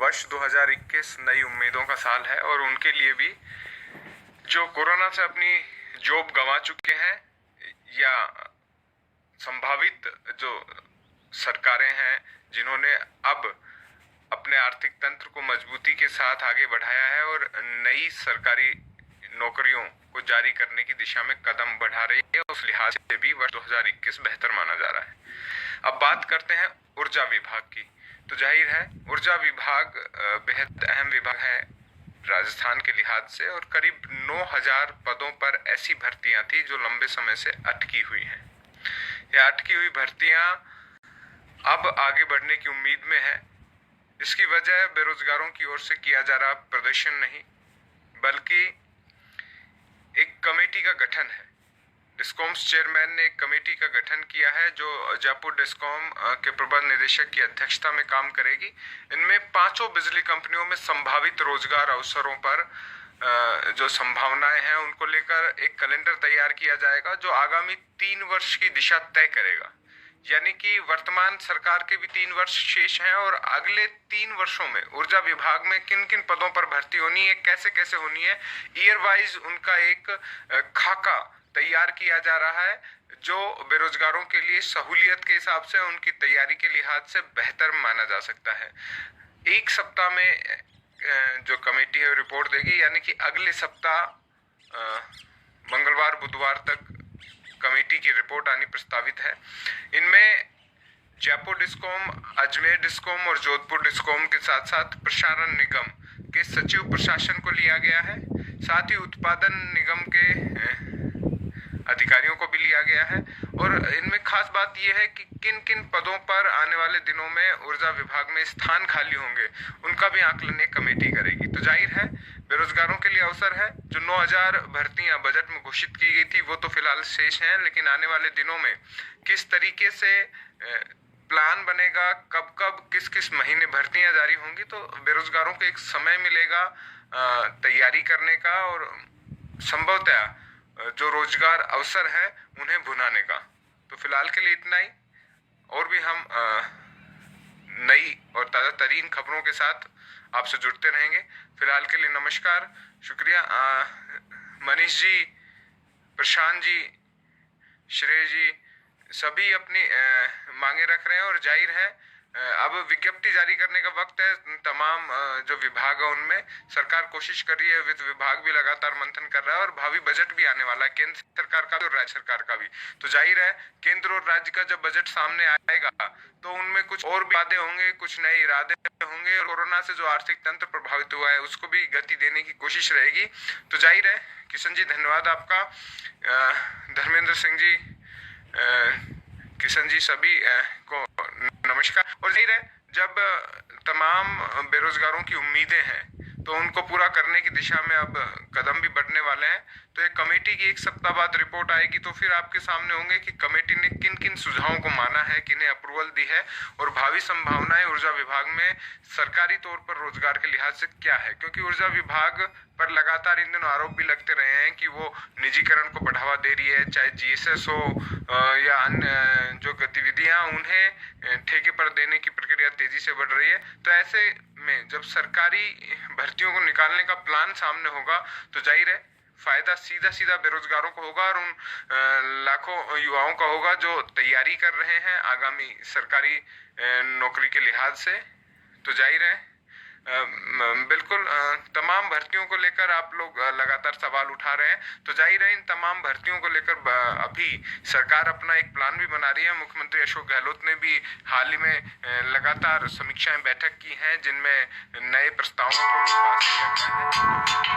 वर्ष 2021 नई उम्मीदों का साल है और उनके लिए भी जो कोरोना से अपनी जॉब गंवा चुके हैं या संभावित जो सरकारें हैं जिन्होंने अब अपने आर्थिक तंत्र को मजबूती के साथ आगे बढ़ाया है और नई सरकारी नौकरियों को जारी करने की दिशा में कदम बढ़ा रही है, उस लिहाज से भी वर्ष 2021 बेहतर माना जा रहा है। अब बात करते हैं ऊर्जा विभाग की। तो जाहिर है ऊर्जा विभाग बेहद अहम विभाग है राजस्थान के लिहाज से, और करीब 9000 पदों पर ऐसी भर्तियां थी जो लंबे समय से अटकी हुई हैं। यह अटकी हुई भर्तियां अब आगे बढ़ने की उम्मीद में है। इसकी वजह बेरोजगारों की ओर से किया जा रहा प्रदर्शन नहीं, बल्कि एक कमेटी का गठन है। डिस्कॉम्स चेयरमैन ने एक कमेटी का गठन किया है जो जयपुर डिस्कॉम के प्रबंध निदेशक की अध्यक्षता में काम करेगी। इनमें 5 बिजली कंपनियों में संभावित रोजगार अवसरों पर जो संभावनाएं हैं उनको लेकर एक कैलेंडर तैयार किया जाएगा जो आगामी 3 वर्ष की दिशा तय करेगा। यानी कि वर्तमान सरकार के भी 3 वर्ष शेष हैं और अगले 3 वर्षों में ऊर्जा विभाग में किन किन पदों पर भर्ती होनी है, कैसे कैसे होनी है, ईयर वाइज उनका एक खाका तैयार किया जा रहा है जो बेरोजगारों के लिए सहूलियत के हिसाब से उनकी तैयारी के लिहाज से बेहतर माना जा सकता है। एक सप्ताह में जो कमेटी है रिपोर्ट देगी, यानी कि अगले सप्ताह मंगलवार बुधवार तक कमेटी की रिपोर्ट आनी प्रस्तावित है। इनमें जयपुर डिस्कॉम, अजमेर डिस्कॉम और जोधपुर डिस्कॉम के साथ साथ प्रसारण निगम के सचिव प्रशासन को लिया गया है। साथ ही उत्पादन निगम के अधिकारियों को भी लिया गया है। और इनमें खास बात यह है कि किन किन पदों पर आने वाले दिनों में ऊर्जा विभाग में स्थान खाली होंगे उनका भी आकलन एक कमेटी करेगी। तो जाहिर है बेरोजगारों के लिए अवसर है। जो 9000 भर्तियां बजट में घोषित की गई थी वो तो फिलहाल शेष हैं, लेकिन आने वाले दिनों में किस तरीके से प्लान बनेगा, कब कब किस किस महीने भर्तियां जारी होंगी, तो बेरोजगारों को एक समय मिलेगा तैयारी करने का और संभवतः जो रोजगार अवसर है उन्हें भुनाने का। तो फिलहाल के लिए इतना ही, और भी हम नई और ताज़ा तरीन खबरों के साथ आपसे जुड़ते रहेंगे। फिलहाल के लिए नमस्कार, शुक्रिया। मनीष जी, प्रशांत जी, श्रेय जी सभी अपनी मांगे रख रहे हैं और जाहिर है अब विज्ञप्ति जारी करने का वक्त है। तमाम जो विभाग है उनमें सरकार कोशिश कर रही है, वित्त विभाग भी लगातार मंथन कर रहा है और भावी बजट भी आने वाला है, केंद्र सरकार का भी और राज्य सरकार का भी। तो जाहिर है केंद्र और राज्य का जब बजट सामने आएगा तो उनमें कुछ और भी वादे होंगे, कुछ नए इरादे होंगे और कोरोना से जो आर्थिक तंत्र प्रभावित हुआ है उसको भी गति देने की कोशिश रहेगी। तो जाहिर है किशन जी धन्यवाद आपका, धर्मेंद्र सिंह जी, किशन जी सभी को नमस्कार। और जाहिर है जब तमाम बेरोजगारों की उम्मीदें हैं तो उनको पूरा करने की दिशा में अब कदम भी बढ़ने वाले हैं। तो एक कमेटी की 1 सप्ताह बाद रिपोर्ट आएगी तो फिर आपके सामने होंगे कि कमेटी ने किन किन सुझावों को माना है, किन्हें अप्रूवल दी है और भावी संभावनाएं ऊर्जा विभाग में सरकारी तौर पर रोजगार के लिहाज से क्या है। क्योंकि ऊर्जा विभाग पर लगातार इन दिनों आरोप भी लगते रहे हैं कि वो निजीकरण को बढ़ावा दे रही है, चाहे जीएसएस हो या अन्य जो गतिविधियां उन्हें ठेके पर देने की प्रक्रिया तेजी से बढ़ रही है। तो ऐसे में जब सरकारी भर्तियों को निकालने का प्लान सामने होगा तो जाहिर है फायदा सीधा सीधा बेरोजगारों को होगा और उन लाखों युवाओं का होगा जो तैयारी कर रहे हैं आगामी सरकारी नौकरी के लिहाज से। तो जाहिर है बिल्कुल तमाम भर्तियों को लेकर आप लोग लगातार सवाल उठा रहे हैं। तो जाहिर है इन तमाम भर्तियों को लेकर अभी सरकार अपना एक प्लान भी बना रही है। मुख्यमंत्री अशोक गहलोत ने भी हाल ही में लगातार समीक्षाएं बैठक की हैं जिनमें नए प्रस्तावों को पास किया गया है।